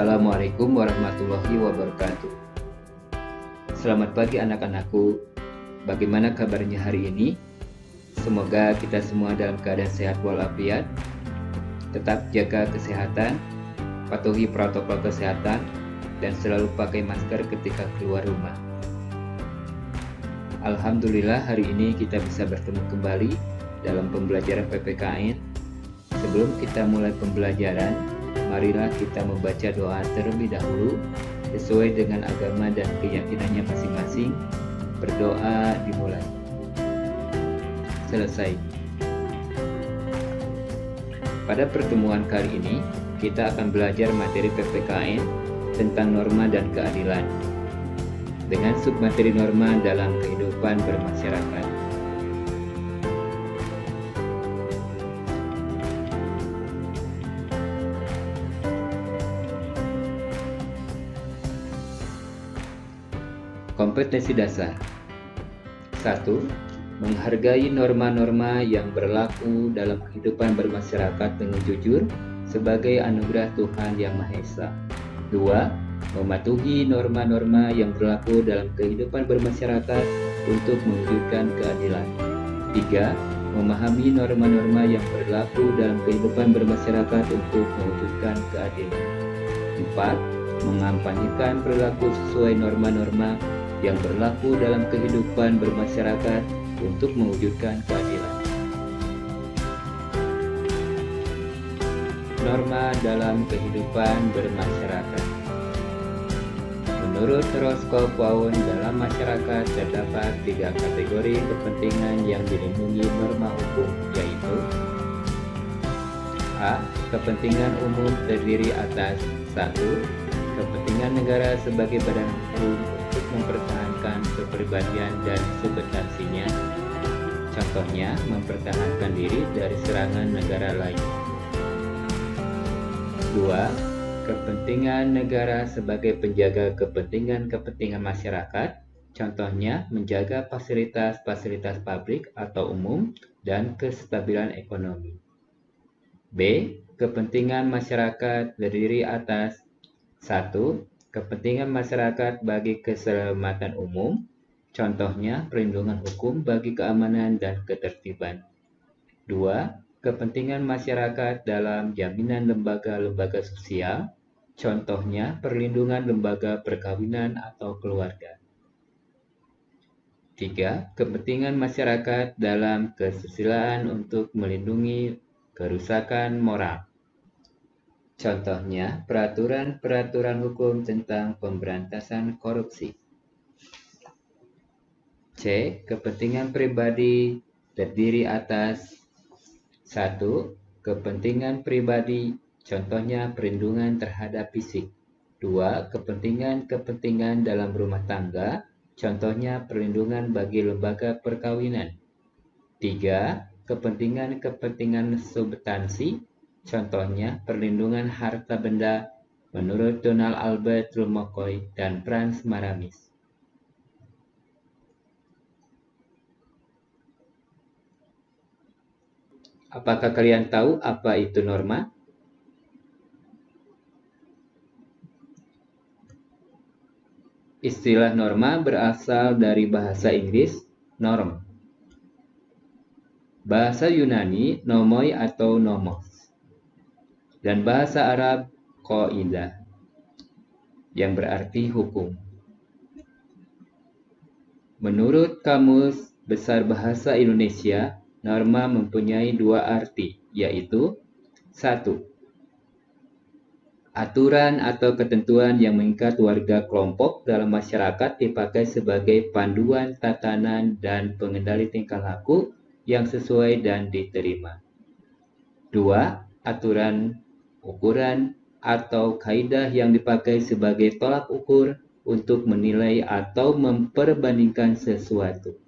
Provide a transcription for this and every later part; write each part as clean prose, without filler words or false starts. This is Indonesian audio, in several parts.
Assalamualaikum warahmatullahi wabarakatuh. Selamat pagi anak-anakku. Bagaimana kabarnya hari ini? Semoga kita semua dalam keadaan sehat walafiat. Tetap jaga kesehatan, patuhi protokol kesehatan, dan selalu pakai masker ketika keluar rumah. Alhamdulillah hari ini kita bisa bertemu kembali dalam pembelajaran PPKN. Sebelum kita mulai pembelajaran, marilah kita membaca doa terlebih dahulu sesuai dengan agama dan keyakinannya masing-masing. Berdoa dimulai. Selesai. Pada pertemuan kali ini, kita akan belajar materi PPKN tentang norma dan keadilan dengan submateri norma dalam kehidupan bermasyarakat. Kompetensi dasar. 1. Menghargai norma-norma yang berlaku dalam kehidupan bermasyarakat dengan jujur sebagai anugerah Tuhan Yang Maha Esa. 2. Mematuhi norma-norma yang berlaku dalam kehidupan bermasyarakat untuk mewujudkan keadilan. 3. Memahami norma-norma yang berlaku dalam kehidupan bermasyarakat untuk mewujudkan keadilan. 4. Mengampanyekan perilaku sesuai norma-norma yang berlaku dalam kehidupan bermasyarakat untuk mewujudkan keadilan. Norma dalam kehidupan bermasyarakat. Menurut Roscoe Pound, dalam masyarakat terdapat 3 kategori kepentingan yang dilindungi norma hukum, yaitu A. Kepentingan umum terdiri atas 1. Kepentingan negara sebagai badan hukum untuk mempertahankan kepribadian dan substansinya. Contohnya, mempertahankan diri dari serangan negara lain. 2. Kepentingan negara sebagai penjaga kepentingan masyarakat. Contohnya, menjaga fasilitas-fasilitas publik atau umum dan kestabilan ekonomi. B. Kepentingan masyarakat terdiri atas 1. Kepentingan masyarakat bagi keselamatan umum. Contohnya, perlindungan hukum bagi keamanan dan ketertiban. 2. Kepentingan masyarakat dalam jaminan lembaga-lembaga sosial. Contohnya, perlindungan lembaga perkawinan atau keluarga. 3. Kepentingan masyarakat dalam kesusilaan untuk melindungi kerusakan moral. Contohnya, peraturan-peraturan hukum tentang pemberantasan korupsi. C. Kepentingan pribadi terdiri atas 1. Kepentingan pribadi, contohnya perlindungan terhadap fisik. 2. Kepentingan dalam rumah tangga, contohnya perlindungan bagi lembaga perkawinan. 3. Kepentingan substansi, contohnya perlindungan harta benda menurut Donald Albert Rumokoi dan Franz Maramis. Apakah kalian tahu apa itu norma? Istilah norma berasal dari bahasa Inggris norm, bahasa Yunani nomoi atau nomos, dan bahasa Arab qaidah, yang berarti hukum. Menurut Kamus Besar Bahasa Indonesia, norma mempunyai 2 arti, yaitu 1. Aturan atau ketentuan yang mengikat warga kelompok dalam masyarakat dipakai sebagai panduan tatanan dan pengendali tingkah laku yang sesuai dan diterima. 2. Aturan, ukuran, atau kaidah yang dipakai sebagai tolak ukur untuk menilai atau memperbandingkan sesuatu.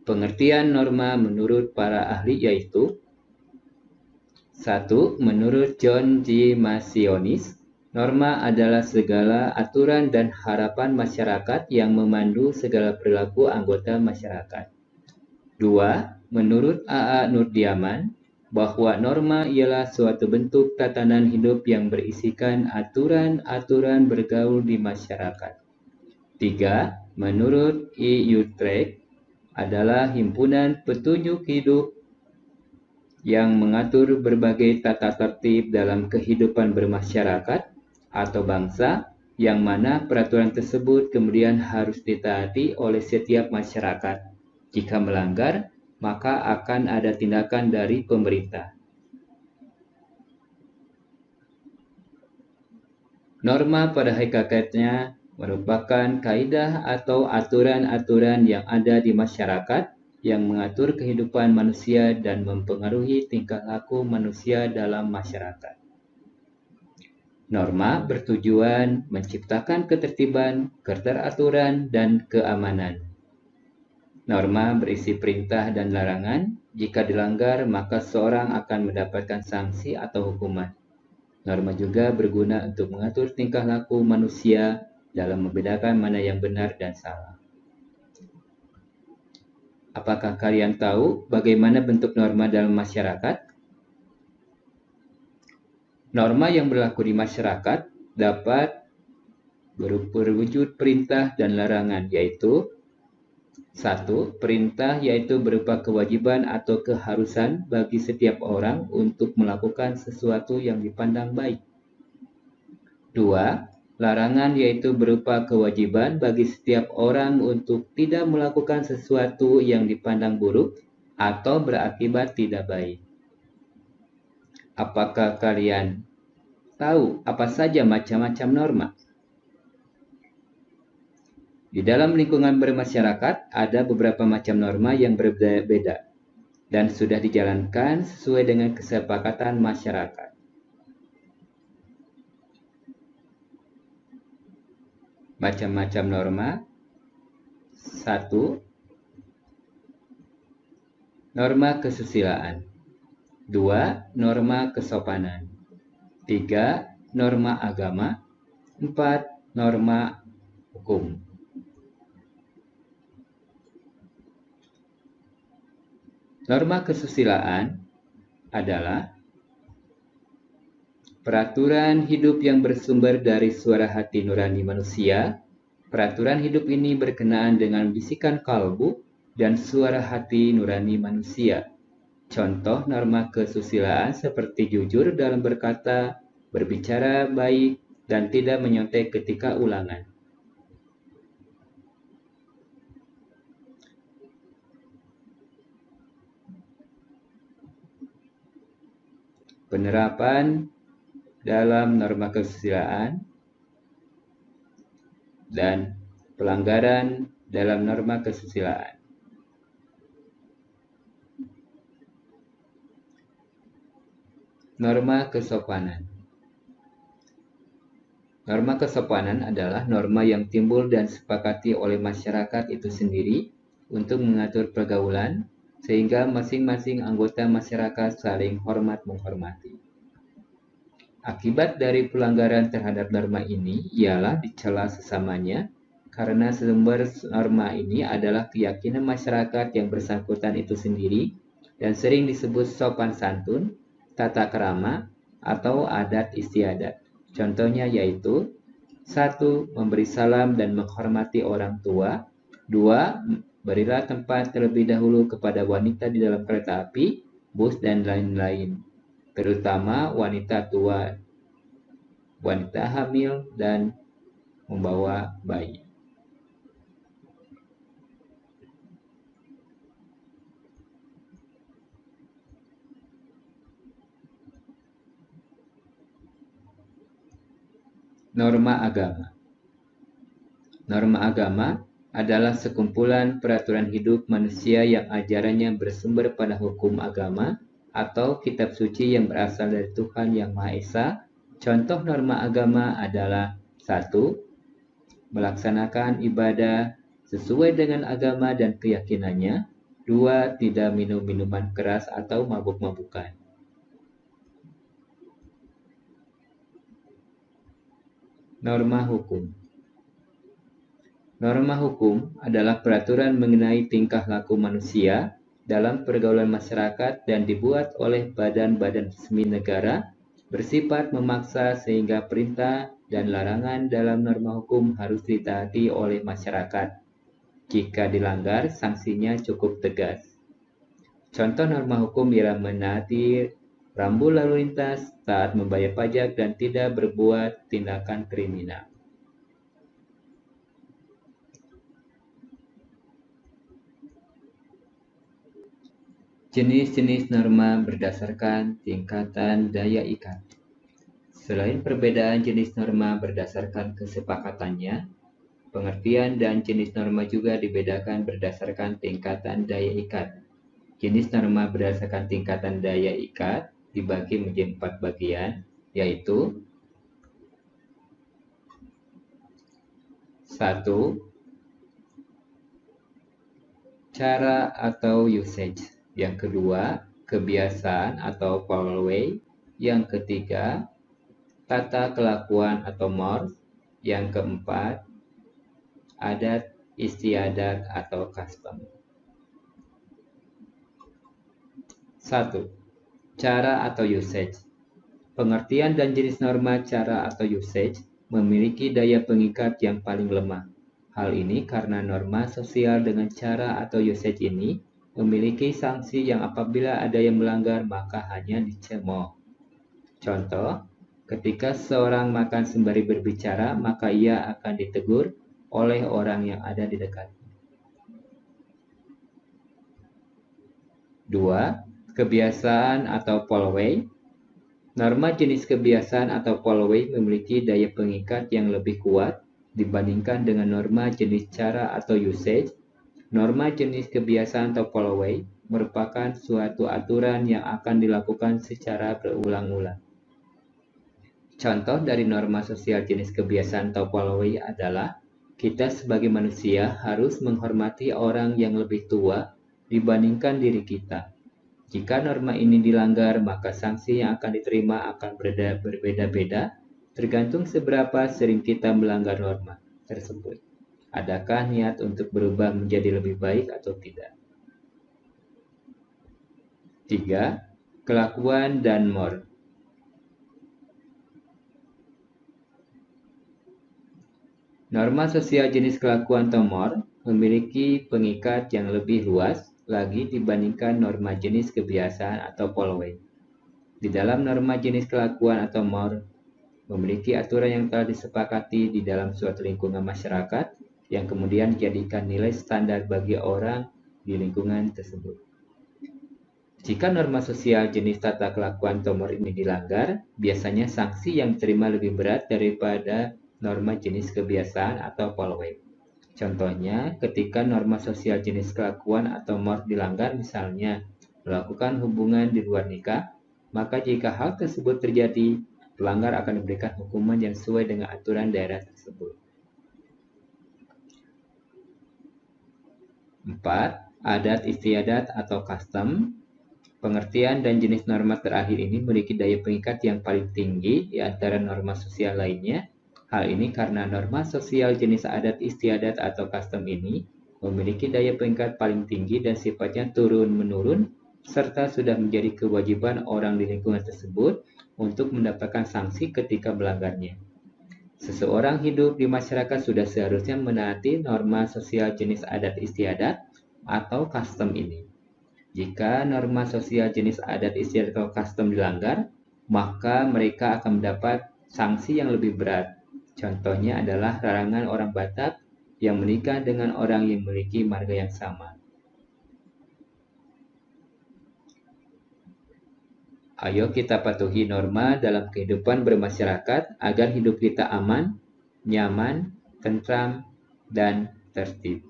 Pengertian norma menurut para ahli yaitu 1. Menurut John G. Masionis, norma adalah segala aturan dan harapan masyarakat yang memandu segala perilaku anggota masyarakat. 2. Menurut A.A. Nurdiaman, bahwa norma ialah suatu bentuk tatanan hidup yang berisikan aturan-aturan bergaul di masyarakat. 3. Menurut E. Utrecht, adalah himpunan petunjuk hidup yang mengatur berbagai tata tertib dalam kehidupan bermasyarakat atau bangsa, yang mana peraturan tersebut kemudian harus ditaati oleh setiap masyarakat. Jika melanggar, maka akan ada tindakan dari pemerintah. Norma pada hakikatnya merupakan kaidah atau aturan-aturan yang ada di masyarakat yang mengatur kehidupan manusia dan mempengaruhi tingkah laku manusia dalam masyarakat. Norma bertujuan menciptakan ketertiban, keteraturan, dan keamanan. Norma berisi perintah dan larangan. Jika dilanggar, maka seorang akan mendapatkan sanksi atau hukuman. Norma juga berguna untuk mengatur tingkah laku manusia dalam membedakan mana yang benar dan salah. Apakah kalian tahu bagaimana bentuk norma dalam masyarakat? Norma yang berlaku di masyarakat dapat berwujud perintah dan larangan, yaitu 1. Perintah yaitu berupa kewajiban atau keharusan bagi setiap orang untuk melakukan sesuatu yang dipandang baik. 2. Larangan yaitu berupa kewajiban bagi setiap orang untuk tidak melakukan sesuatu yang dipandang buruk atau berakibat tidak baik. Apakah kalian tahu apa saja macam-macam norma? Di dalam lingkungan bermasyarakat ada beberapa macam norma yang berbeda dan sudah dijalankan sesuai dengan kesepakatan masyarakat. Macam-macam norma. 1. Norma kesusilaan. 2. Norma kesopanan. 3. Norma agama. 4. Norma hukum. Norma kesusilaan adalah peraturan hidup yang bersumber dari suara hati nurani manusia. Peraturan hidup ini berkenaan dengan bisikan kalbu dan suara hati nurani manusia. Contoh norma kesusilaan seperti jujur dalam berkata, berbicara baik, dan tidak menyontek ketika ulangan. Penerapan dalam norma kesusilaan dan pelanggaran dalam norma kesusilaan. Norma kesopanan. Norma kesopanan adalah norma yang timbul dan disepakati oleh masyarakat itu sendiri untuk mengatur pergaulan, sehingga masing-masing anggota masyarakat saling hormat-menghormati. Akibat dari pelanggaran terhadap norma ini ialah dicela sesamanya, karena sumber norma ini adalah keyakinan masyarakat yang bersangkutan itu sendiri dan sering disebut sopan santun, tata krama, atau adat istiadat. Contohnya yaitu 1. Memberi salam dan menghormati orang tua. 2. Berilah tempat terlebih dahulu kepada wanita di dalam kereta api, bus, dan lain-lain, terutama wanita tua, wanita hamil, dan membawa bayi. Norma agama. Norma agama adalah sekumpulan peraturan hidup manusia yang ajarannya bersumber pada hukum agama atau kitab suci yang berasal dari Tuhan Yang Maha Esa. Contoh norma agama adalah 1. Melaksanakan ibadah sesuai dengan agama dan keyakinannya. 2. Tidak minum minuman keras atau mabuk-mabukan. Norma hukum. Norma hukum adalah peraturan mengenai tingkah laku manusia dalam pergaulan masyarakat dan dibuat oleh badan-badan resmi negara bersifat memaksa sehingga perintah dan larangan dalam norma hukum harus ditaati oleh masyarakat. Jika dilanggar, sanksinya cukup tegas. Contoh norma hukum ialah menaati rambu lalu lintas, taat membayar pajak, dan tidak berbuat tindakan kriminal. Jenis-jenis norma berdasarkan tingkatan daya ikat. Selain perbedaan jenis norma berdasarkan kesepakatannya, pengertian dan jenis norma juga dibedakan berdasarkan tingkatan daya ikat. Jenis norma berdasarkan tingkatan daya ikat dibagi menjadi 4 bagian, yaitu 1. Cara atau usage. Yang kedua, kebiasaan atau following. Yang ketiga, tata kelakuan atau mores. Yang keempat, adat istiadat atau custom. 1. Cara atau usage. Pengertian dan jenis norma cara atau usage memiliki daya pengikat yang paling lemah. Hal ini karena norma sosial dengan cara atau usage ini memiliki sanksi yang apabila ada yang melanggar maka hanya dicemooh. Contoh, ketika seorang makan sembari berbicara maka ia akan ditegur oleh orang yang ada di dekatnya. 2. Kebiasaan atau following. Norma jenis kebiasaan atau following memiliki daya pengikat yang lebih kuat dibandingkan dengan norma jenis cara atau usage. Norma jenis kebiasaan atau following merupakan suatu aturan yang akan dilakukan secara berulang-ulang. Contoh dari norma sosial jenis kebiasaan atau following adalah kita sebagai manusia harus menghormati orang yang lebih tua dibandingkan diri kita. Jika norma ini dilanggar, maka sanksi yang akan diterima akan berbeda-beda tergantung seberapa sering kita melanggar norma tersebut. Adakah niat untuk berubah menjadi lebih baik atau tidak? 3. Kelakuan dan mores. Norma sosial jenis kelakuan atau mores memiliki pengikat yang lebih luas lagi dibandingkan norma jenis kebiasaan atau following. Di dalam norma jenis kelakuan atau mores memiliki aturan yang telah disepakati di dalam suatu lingkungan masyarakat yang kemudian dijadikan nilai standar bagi orang di lingkungan tersebut. Jika norma sosial jenis tata kelakuan atau mores ini dilanggar, biasanya sanksi yang diterima lebih berat daripada norma jenis kebiasaan atau following. Contohnya, ketika norma sosial jenis kelakuan atau mores dilanggar, misalnya melakukan hubungan di luar nikah, maka jika hal tersebut terjadi, pelanggar akan diberikan hukuman yang sesuai dengan aturan daerah tersebut. 4. Adat istiadat atau custom. Pengertian dan jenis norma terakhir ini memiliki daya pengikat yang paling tinggi di antara norma sosial lainnya. Hal ini karena norma sosial jenis adat istiadat atau custom ini memiliki daya pengikat paling tinggi dan sifatnya turun-menurun, serta sudah menjadi kewajiban orang di lingkungan tersebut untuk mendapatkan sanksi ketika melanggarnya. Seseorang hidup di masyarakat sudah seharusnya menaati norma sosial jenis adat istiadat atau custom ini. Jika norma sosial jenis adat istiadat atau custom dilanggar, maka mereka akan mendapat sanksi yang lebih berat. Contohnya adalah larangan orang Batak yang menikah dengan orang yang memiliki marga yang sama. Ayo kita patuhi norma dalam kehidupan bermasyarakat agar hidup kita aman, nyaman, tentram, dan tertib.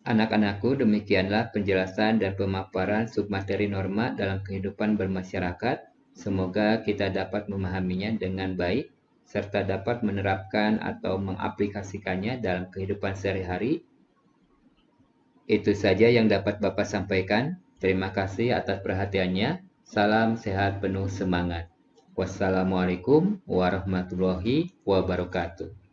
Anak-anakku, demikianlah penjelasan dan pemaparan submateri norma dalam kehidupan bermasyarakat. Semoga kita dapat memahaminya dengan baik, serta dapat menerapkan atau mengaplikasikannya dalam kehidupan sehari-hari. Itu saja yang dapat Bapak sampaikan. Terima kasih atas perhatiannya. Salam sehat penuh semangat. Wassalamualaikum warahmatullahi wabarakatuh.